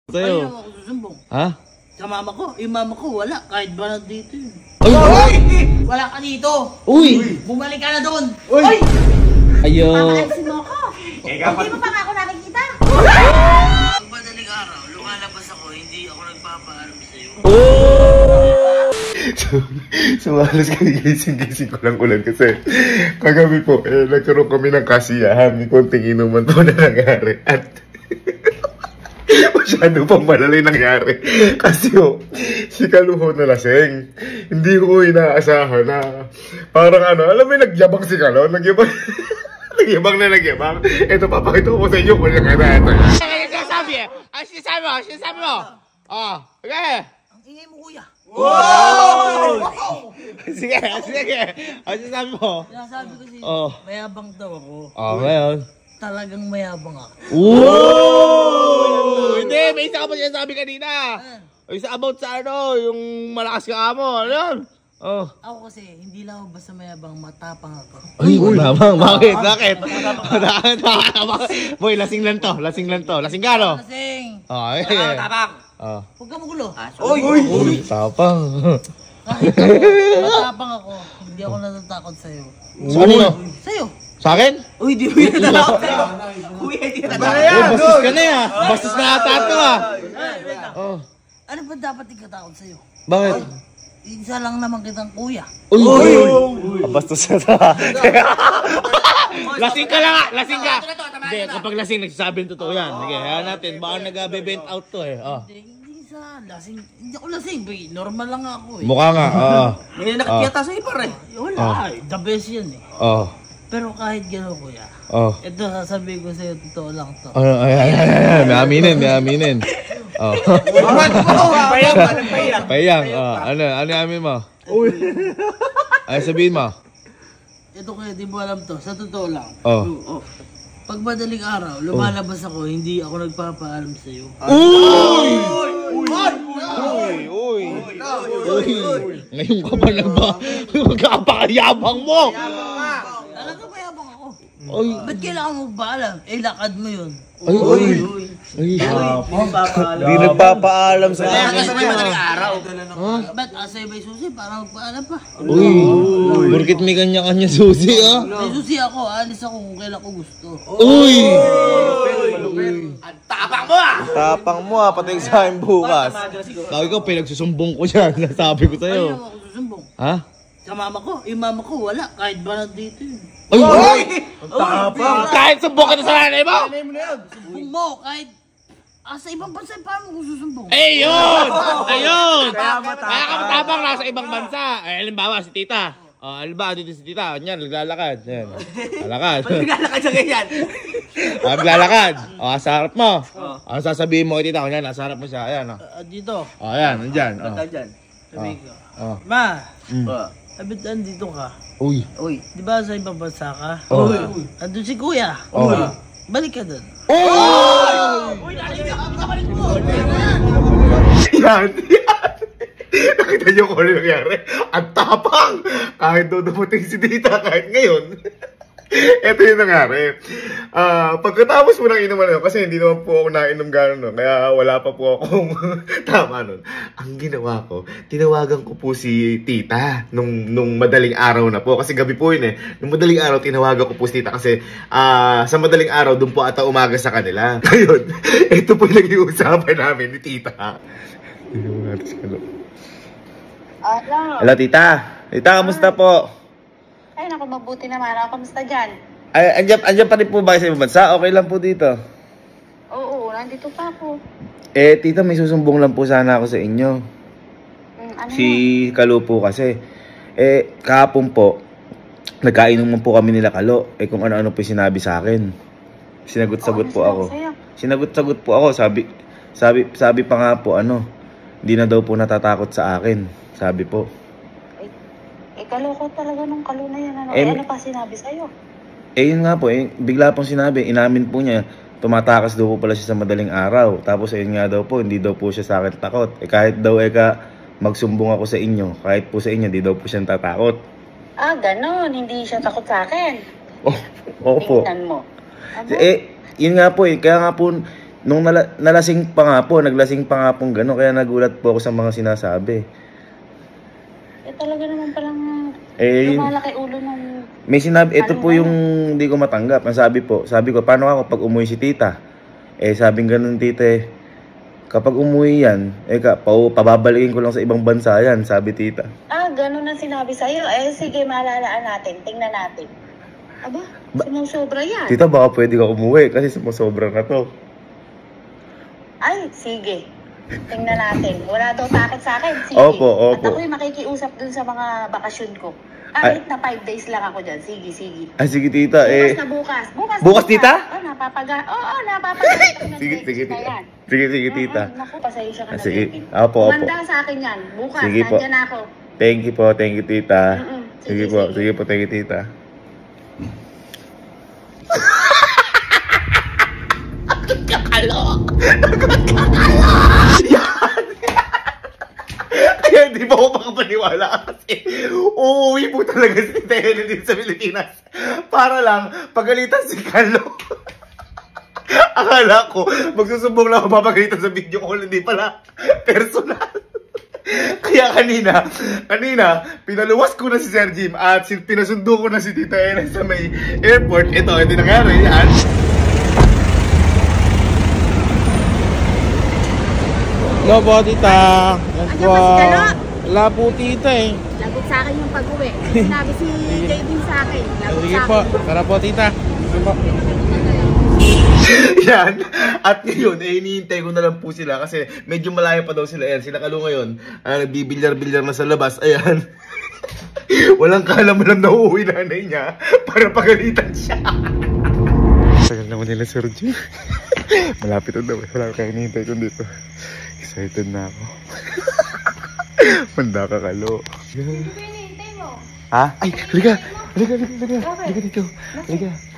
Sa'yo. Ayaw ako susumbong. Ha? Sa mama ko. Yung mama ko wala. Kahit ba nandito yun. Ay! Wala ka dito. Uy! Bumalik ka na doon. Uy! Ay! Ayo! Papalasin mo ako. Hindi mo pa nga ako nakikita. Pag madaling araw, lumalabas ako. Hindi ako nagpapaalam sa'yo. Oh! Sumalas gising-gising ko lang ulan kasi kagabi po, nagkaroon kami ng kasiyahan. May konting inuman po na nangyari. At masyado pang malali nangyari. Kasi si Kaluho na lasing. Hindi ko inaasahan na parang alam mo nagyabang si Kalo. Nagyabang na nagyabang. Ito, papakita ko sa inyo kung yung ito. Sinasabi mo? Oh, okay. Ang ingay mo, kuya. Wow! Sige. Sinasabi mo? Sinasabi ko sa'yo, Oh. mayabang daw ako. Oh, ngayon. Talagang mayabang ako. Wow! Hindi, may isa ka pa sinasabi kanina. Isa about sa yung malakas ka mo. Ano yun? Oh. Ako kasi, hindi lang ako basta mayabang, matapang ako. Ay, lamang. Bakit? Boy, lasing lang to. Lasing ka, no? Lasing! Oh, ay. Tapang! Oh. Huwag ka magulo. Uy, tapang. Kahit ako, matapang ako, hindi ako natatakot sa'yo. Sa ano? Sa'yo! Sa akin? Uy, di mo yung natatakot sa'yo. Kuya, hindi natatakot. Uy, bastos ka na ya. Bastos na ata ito ah. Oh. Ano ba dapat ikatakot sa'yo? Bakit? Isa lang naman kitang kuya. Uy! Bastos na ito ah. Lasing ka lang ah. Lasing ka. Hindi, kapag lasing, nagsasabi ng totoo yan. Sige, hayaan natin. Baka nag-bent out to eh. Oh. Hindi sa lasing. Hindi ako lasing. Normal lang ako eh. Mukha nga. Oo. May nakikita sa'yo pare. Wala. The best yan eh. Oh. Pero kahit gano'n kuya. Oh. Ito sasabihin ko sa'yo, totoo lang to. Ano, ayan. May aminin. Oh. Payang. Oh. Ano amin mo? Ay, sabihin mo. Ito kuya, di mo alam to. Sa totoo lang. Oh. Pag madaling araw, lumalabas ako, hindi ako nagpapaalam sa'yo. Uy! Ngayon ka ba magkapakayabang mo? Talaga mayabang ako. Ay. Ba't kailangan mo paalam? lakad mo yun. Ay. Hindi nagpapaalam sa akin. Ba't asay may susi? Para magpaalam pa. Uy! Bakit may kanya-kanya susi ah? May susi ako, alis ako kung kailan ko gusto. Uy! Tapang mo ah, pati sa akin bukas. Sabi ko, pinagsusumbong ko dyan. Sabi ko sa'yo. Ayaw ako susumbong. Ha? Sa mama ko, yung mama ko wala, kahit ba nandito yun. Ay! Kahit sumbong ka na sa nanay mo! Sumbong mo, kahit sa ibang bansa, paano mo susumbong? Ayun! Kaya ka matapang nasa ibang bansa. Halimbawa, si tita. Halimbawa, dito si tita. Yan, naglalakad. Yan. Lalakad. Naglalakad sa ganyan. Naglalakad. Sa harap mo. Ano sasabihin mo kay tita? Kunyan, nasa harap mo siya. Ayan. Dito. Ayan, nandyan. Sabi ko. Ma. Abit andito ka. Uy. Di ba sa ibang bansa ka? Andun si kuya. Balik ka dun. Yan! Nakita niyo kung ano nangyari? Ang tapang! Kahit doon dumating si Tita, kahit ngayon. Ito yung nangyari. Pagkatapos mo nang inuman nun, kasi hindi naman po ako nainom gano'n nun, kaya wala pa po akong tama nun. Ang ginawa ko, tinawagan ko po si Tita nung madaling araw na po. Kasi gabi po yun eh. Nung madaling araw, tinawagan ko po si Tita kasi sa madaling araw, doon po ata umaga sa kanila. Ngayon, ito po yung nag-iusapan namin ni Tita. Hello tita. Tita, kamusta po? Ay, naku, mabuti naman. Kamusta dyan? Ay, andyan pa rin po ba sa ibang bansa? Okay lang po dito. Oo, nandito pa ako. Tita, may susumbong lang po sana ako sa inyo. Ano Si Kalo po kasi. Kahapon po, nagkainuman po kami nila Kalo. Kung ano-ano po sinabi sa akin. Sinagot-sagot po ako. Sinagot-sagot po ako. Sabi pa nga po, hindi na daw po natatakot sa akin. Sabi po. Kaloko talaga nung Kalo na yan. Ano pa sinabi sa'yo? Yun nga po, bigla pong sinabi, inamin po niya, tumatakas daw po pala siya sa madaling araw. Tapos ayun nga daw po, hindi daw po siya sa akin takot. Kahit daw magsumbong ako sa inyo, kahit po sa inyo, hindi daw po siya tatakot. Ganon. Hindi siya takot sa akin. Opo. Tingnan mo. Yun nga po kaya nga po, nung nalasing pa nga po, naglasing pa nga pong gano'n, kaya nagulat po ako sa mga sinasabi. Talaga naman palang lumalaki ulo ng... May sinabi, ito po yung hindi ko matanggap. Ang sabi ko, paano ako pag umuwi si tita? Sabing ganun tita kapag umuwi yan, pababalikin ko lang sa ibang bansa yan, sabi tita. Ganun ang sinabi sa'yo. Sige, maalalaan natin. Tingnan natin. Aba, sumusobra yan. Tita, baka pwede ka umuwi kasi sumusobra na to. Ay, sige. Tingnan natin. Wala daw takot sa akin. Sige. Opo. At ako'y makikiusap dun sa mga bakasyon ko. Kahit na 5 days lang ako dyan. Sige. Sige tita, bukas na bukas. Bukas tita? Napapaga. Sige tita. Naku, pasayos ka na. Sige. Opo. Manda sa akin yan. Bukas, sige po. nandyan ako. Thank you tita. Sige po, thank you tita. Kakalo! Yan! Kaya hindi pa ako makapaniwala kasi uuwi po talaga si Tita Helen dito sa Pilipinas para lang pagalitan si Carlo. Akala ko magsusumbong lang ako papagalitan sa video call, hindi pala personal. Kaya kanina, pinaluwas ko na si Sir Jim at pinasundo ko na si Tita Helen sa may airport. Ito nangyari, yan. Hello po, tita. Yan po. Wala po, tita Lagot sa akin yung pag-uwi. Sinabi si David sa akin. Lagot Sige sa po. akin. Tara po, tita. Sige po. Yan. At ngayon, hinihintay ko na lang po sila kasi medyo malayo pa daw sila. Ayan, sila Kalo ngayon. Nagbibilyar-bilyar na sa labas. Ayan. Walang kaalam-alam na uuwi nanay niya para pagalitan siya. Tagal naman nila, Sir Jim. Malapit na daw. Wala kaya hinihintay ko dito. Excited na ako. Manda ka, Kalo. Ha? Ay, halika dito.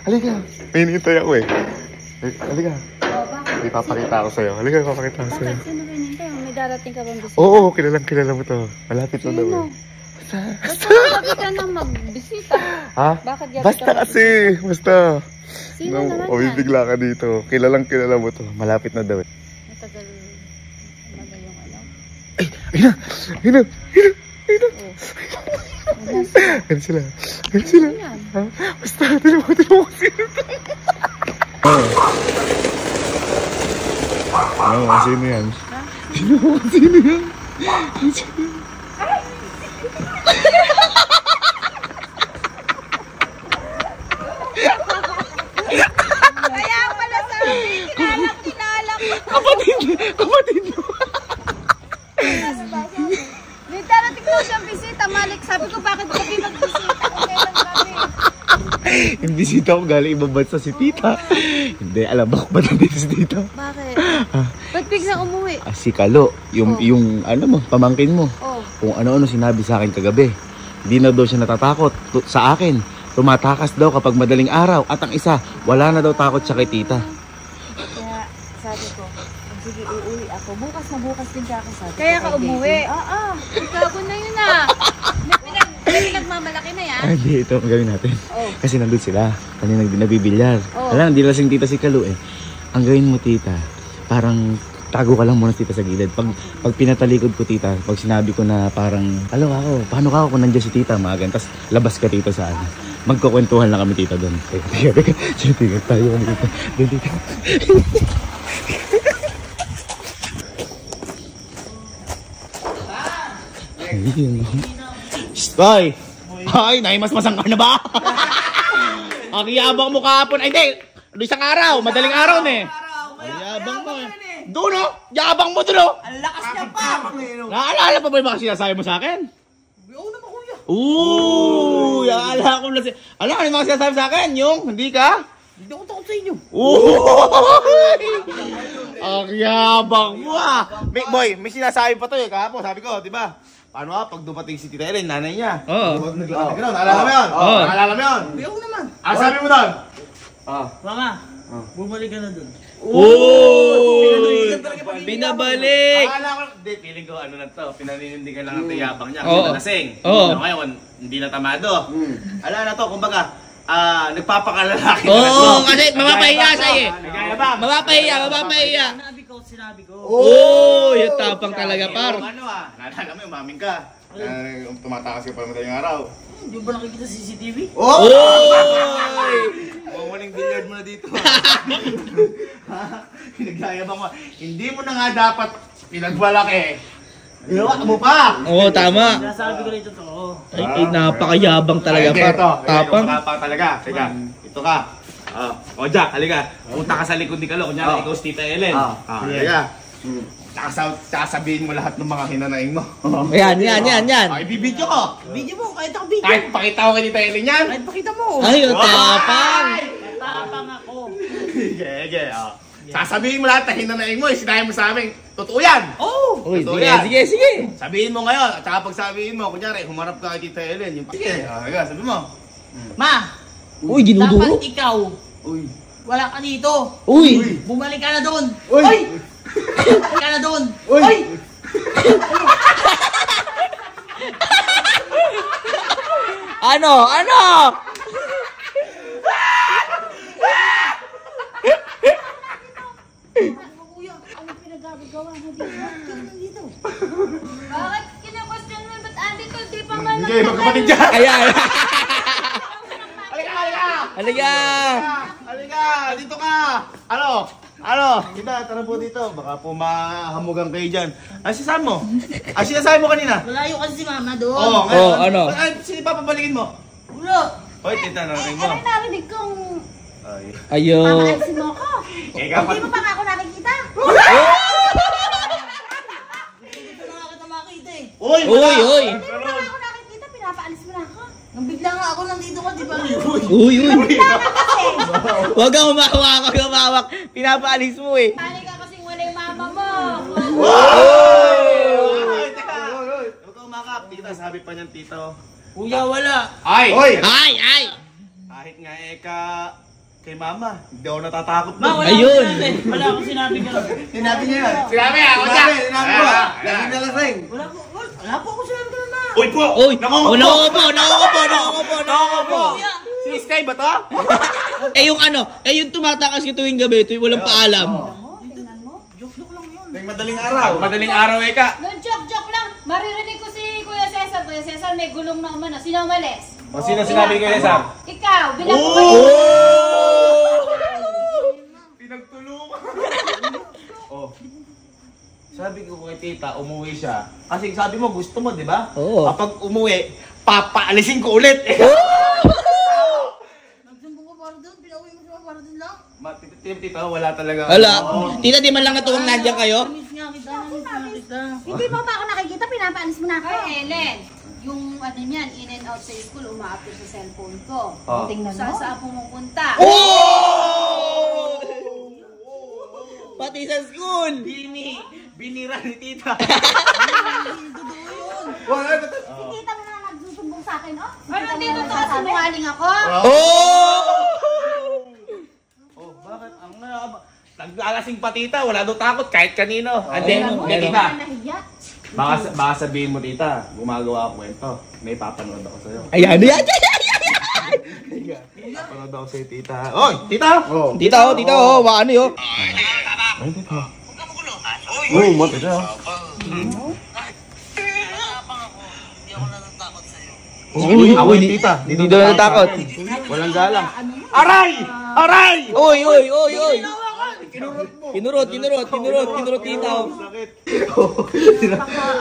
Halika. May hinihintay ako Halika. May papakita ako sa'yo. Halika, papakita ako sa'yo. Sino ba hinintay? May darating ka bang bisita? Oo, kilala mo to. Malapit na daw Basta gabi ka na magbisita. Ha? Bakit gabi Basta ka kasi. Basta. Sino naman yan? Bibigla ka dito. Kilala mo to. Malapit na daw. Matagal talaga yung alam. Ayun na. Ganun sila. Ha? Basta, tinan mo sino to. Sino yan? Kaya pala sabi, kilala ko. Kapatid mo. May darating daw siyang bisita, Malik. Sabi ko, bakit gabi magbisita? Kailan gabi? Yung bisita ko galing ibang bansa si tita. Hindi, alam ba ba dito si tita? Bakit? Ba't biglang umuwi? Si Kalo, yung pamangkin mo. Oh. Kung ano-ano sinabi sa akin kagabi. Hindi na daw siya natatakot sa akin. Tumatakas daw kapag madaling araw. At ang isa, wala na daw takot siya kay tita. Kaya sabi ko, sige, uuwi ako. Bukas din siya ako sabi. Kaya ka umuwi? Oo. Ikaw na yun May pinagmamalaki na yan. Hindi, ito ang gawin natin. Oh. Kasi nandun sila. Kanina nabibilyar. Oh. Alam, hindi lasing tita si Kalo Ang gawin mo tita, parang tago ka lang muna tita sa gilid. Pag pinatalikod ko tita, pag sinabi ko na parang, paano ka ako kung nandiyan si tita, magan, tas labas ka tita sa akin. Magkukwentuhan lang kami tita doon. Teka, tayo kami tita. Doon tita. Stoy! Ay, naimasmasan ka na ba? Ang yabang mo kahapon. Ay, hindi! Isang araw, madaling araw na Ang yabang mo Doon yabang mo doon Ang lakas niya pa! Naalala pa ba yung mga sinasabi mo sa akin? Oo naman kuya. Naalala ko na alam ka yung mga sinasabi sa akin? Yung, hindi ka? Hindi ako takot sa inyo. Ang yabang mo Boy, may sinasabi pa to kahapon. Sabi ko, di ba? Paano pag dumating si Tita Helen, nanay niya? Oo. Naalala mo yun? Naalala mo yun? Hindi ako naman. Ano sabi mo doon? Mama, bumalik ka na dun. Pinabalik! Akala ko, hindi, feeling ko ano na to, pinaninindigan lang ang tayabang niya. Oo. Kasi nalasing. Oo. Ngayon, hindi na tamado. Ala na to, kumbaga, nagpapakalalaki. Oo, kasi mapapahiya siya eh. Nagayabang. Mapapahiya. Sinabi ko. Oo, yung tapang talaga, par. Naalala mo yung maming ka. Tumatakas ka pa madaling araw. Hindi ba nakikita sa CCTV? Oy! Mamuling billiard mo na dito. Pinagyayabang mo. Hindi mo na nga dapat pinagbalaki. Ginawa mo pa. Oo, tama. Sinasabi ko rin totoo. Ay, napakayabang talaga, par. Tapang. Tapang talaga. Teka, ito ka. O Jack, halika. Punta ka sa likod ni Kalo. Kunyari, ikaw si Tita Ellen. Halika. Tsaka sabihin mo lahat ng mga hinanaing mo. Yan. Ay, bibidyo ko. Video mo, kahit ako video. Kahit pakita ko kay Tita Ellen yan. Kahit pakita mo. Ay, yung tapang. Tapang ako. Sige. Sasabihin mo lahat ng hinanaing mo. Sinahin mo sa amin. Totoo yan. Oh! Uy, Totoo sige, yan. sige. Sabihin mo ngayon. At saka pag sabihin mo, kunyari, humarap ka kay Tita Ellen. Sige, sabi mo. Ma! Uy, dinuduro. Dapat ikaw, Uy. wala ka dito. Uy! Bumalik ka na doon. Uy! Bumalik ka na doon. Uy! Ano? Kuya, ano pinagagawa mo dito? Bakit kina-question mo? Ba't andito? Di pa man Sige, magkapatid dyan. Ayan. Halika! Halika. Dito ka! Ano? Tita, tara po dito. Baka po mahamugan kayo dyan. Ano sinasabi mo? Sinasabi mo kanina? Malayo kasi si mama doon. Oo, Oh, ano? Ay, sino papabalikin mo? Wala. Hoy, tita, narinig mo. Ano narinig kong Ay. Ayun. papaalisin mo ako? Ikaw pa. Hindi mo pa nga ako nakikita? Dito na nga kita makita eh. Uy! Uy! Hindi mo pa nga ako nakikita, pinapaalis mo na ako. Nang bigla nga ako nandito ka, di ba? Uy! Bigla ka kasi. Huwag kang humawak. Pinapaalis mo eh. Pali ka kasing wala yung mama mo. Ay, teka! Huwag ka umakap. Tita, sabi pa niyan, tito. Kuya, wala. Ay! Ay! Kahit nga kay mama, hindi ako natatakot Ma, wala Ayun. akong sinabi. Wala akong sinabi ka. Sinabi niya yan. Sinabi ako dyan. Sinabi mo. Laging nalasing. Wala po ako sinabi ka na. Uy po! Uy! Naku! Nakukupo! Si Sky ba to? yung tumatakas ka tuwing gabi, walang paalam. Tingnan mo. Madaling araw. Madaling araw, Eka. No, joke lang. Maririnig ko si Kuya Cesar. Kuya Cesar, may gulong na umano. Sino umalis? O, sino sinabi ko, Cesar? Ikaw, bilang ko ba Pinagtulungan. Oh. Sabi ko kay tita, umuwi siya. Kasi sabi mo, gusto mo, di ba? Oo. Kapag umuwi, papaalisin ko ulit. Nagsumbong ko para doon. Pinauwi mo siya para doon lang. Tita, wala talaga. Wala. Oo. Tita, di man lang natuwang nandiyan kayo? Miss nga kita. Miss nga kita. Hindi mo pa ako nakikita, pinapaalis mo na ako. Ay, Ellen, yung ano niyan, in and out sa school, uma-upload sa cellphone ko. Oh. Tingnan mo. Saan pumupunta? Pati sa school! Binira ni tita. Si tita mo na nagsusumbong sa akin, oh. Ano, hindi totoo, sinungaling ako. Oh, bakit? Naglalasing pa tita, wala daw takot kahit kanino. Hindi, Alam mo, hindi hindi tita. ka nahiya. Baka sabihin mo tita, gumagawa ako kwento. May papanood ako sa'yo. Ayan. Papanood ako sa'yo tita. Oy, tita! Oh. Tita, ano yun? Uy, tita. Uy, tita. Hindi daw natakot. Walang galang. Aray! Aray! Uy! Kinurot, tita. Sakit.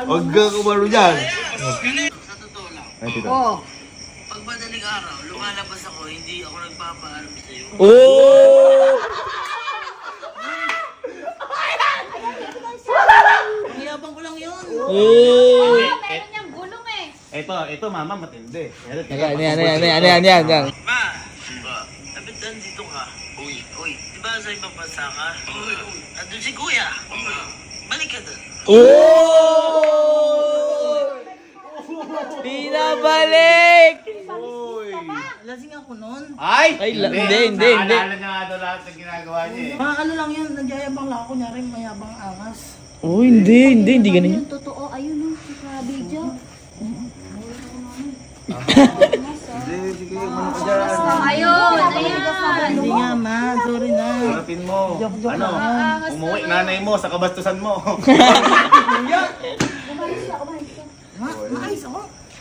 Huwag ka kumaro dyan. Sa totoo lang, Ay, tita. Oh. pag madaling araw, lumalabas ako, hindi ako nagpapaalam sa'yo. Ang yabang ko lang yun. Oh, meron niyang gulong eh. Ito mama, matindi. Yan. Ma! Dapat nandito ka. Uy, di ba sa ibang bansa ka? Andun si Kuya. Balik ka doon. Pinabalik! Lasing ako noon. Ay! Hindi. Naalala niya nga daw lahat ng ginagawa niya eh. Mga ano lang yun, nagyayabang lang ako. Kunyari, mayabang angas. Hindi ganun. Yung totoo, ayun oh, sa video. sige, umano ka dyan. Ayun, ayan. Hindi nga, ma. Sorry na. Harapin mo. Ano? Umuwi nanay mo sa kabastusan mo. Ma, maayos ako.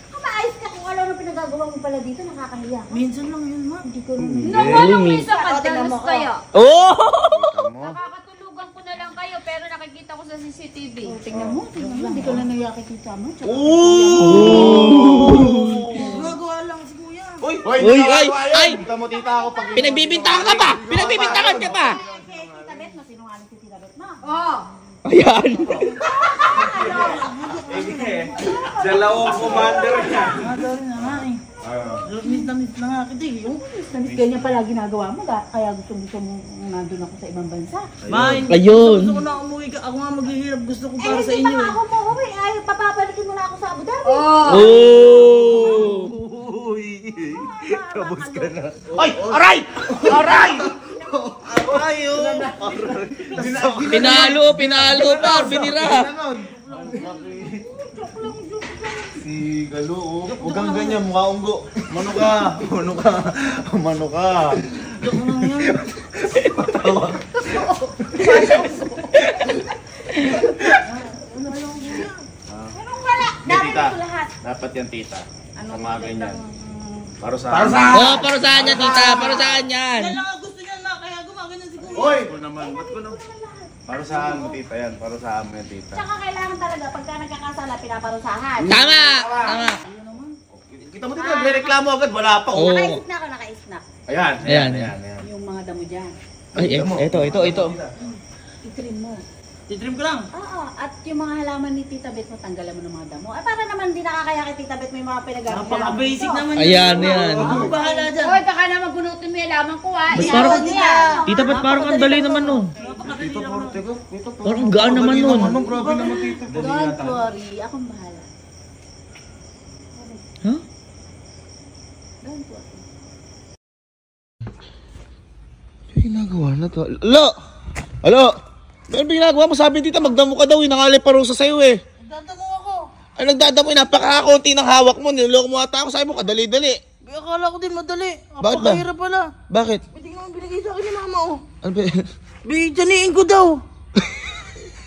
Kung maayos ka kung ano pinagagawa mo pala dito, nakakahiya. Minsan lang yun, ma. Hindi ko naman minsan kadalas kaya. Oh! Nakakatulugan ko na lang kayo pero nakikita ko sa CCTV. Tingnan mo. Hindi ko na nakikita mo. Gagawa lang si kuya. Uy! Uy, ay! Kita mo tita ako pag... Pinagbibintangan ka pa! Pinagbibintangan ka pa! Tita Bet mo, sinungaling si Tita Bet mo. Oo. Ayan! Dalawang commander niya. Sorry na nga eh. Miss na nga kita eh. Oh. Namit ganyan pala ginagawa mo, kaya gusto mo nandun ako sa ibang bansa. Ma, Ayun. gusto ko na umuwi ka. Ako nga maghihirap. Gusto ko para sa Hindi inyo pa eh. ako umuwi, ay papapalikin mo na ako sa Abu Dhabi. Oh! Tapos ka na. Ay! Aray! Aray! Ayo! Pinalo, par, binira. Si Galo, oh. Huwag kang ganyan, mukha unggo. Mano ka? Joke lang yun. Patawag. Anong wala? Dami Tita, ko lahat. dapat yan tita. Sa mga ganyan. Para sa Oh, para saan yan, tita? Para saan yan? Yan lang ang gusto niya, ma. Kaya gumaganyan si kuya. Hoy! Ako naman, ba't ko naman? Para saan mo tita yan? Para saan mo yan tita? Tsaka kailangan talaga pagka nagkakasala, pinaparusahan. Tama! Tama! Kita mo tita, nagre-reklamo agad, wala pa. Oo. Nakaisip na ako, nakaisip na. Ayan. Ayan. Yung mga damo dyan. Ay, ito. I-trim mo. Titrim ko lang. Oo, at yung mga halaman ni Tita Bet mo, tanggalan mo ng mga damo. Ay, para naman di nakakaya kay Tita Bet mo yung mga pinagagawa. Napaka-basic naman Ayan, yan. Ako bahala dyan. Hoy, baka naman bunutin mo yung halaman ko, ha? Ba't Iyawan parang- niya. Tita, ba't parang ang dali naman nun? Napakadali lang. Parang gaan naman nun. Grabe naman tita. Don't worry, akong bahala. Huh? Don't worry. Ano ginagawa na to? Alo! Ano ba ginagawa mo? Sabi tita, magdamo ka daw. Nangalay parusa sa'yo eh. Dadamo ako. Ay, nagdadamo. Napakakunti ng hawak mo. Niloloko mo ata ako. Sabi mo, kadali-dali. Akala ko din madali. Bakit ba? Napakahirap pala. Bakit? Pwede ka naman binigay sa akin ni mama oh. Ano ba? Bidjaniin ko daw.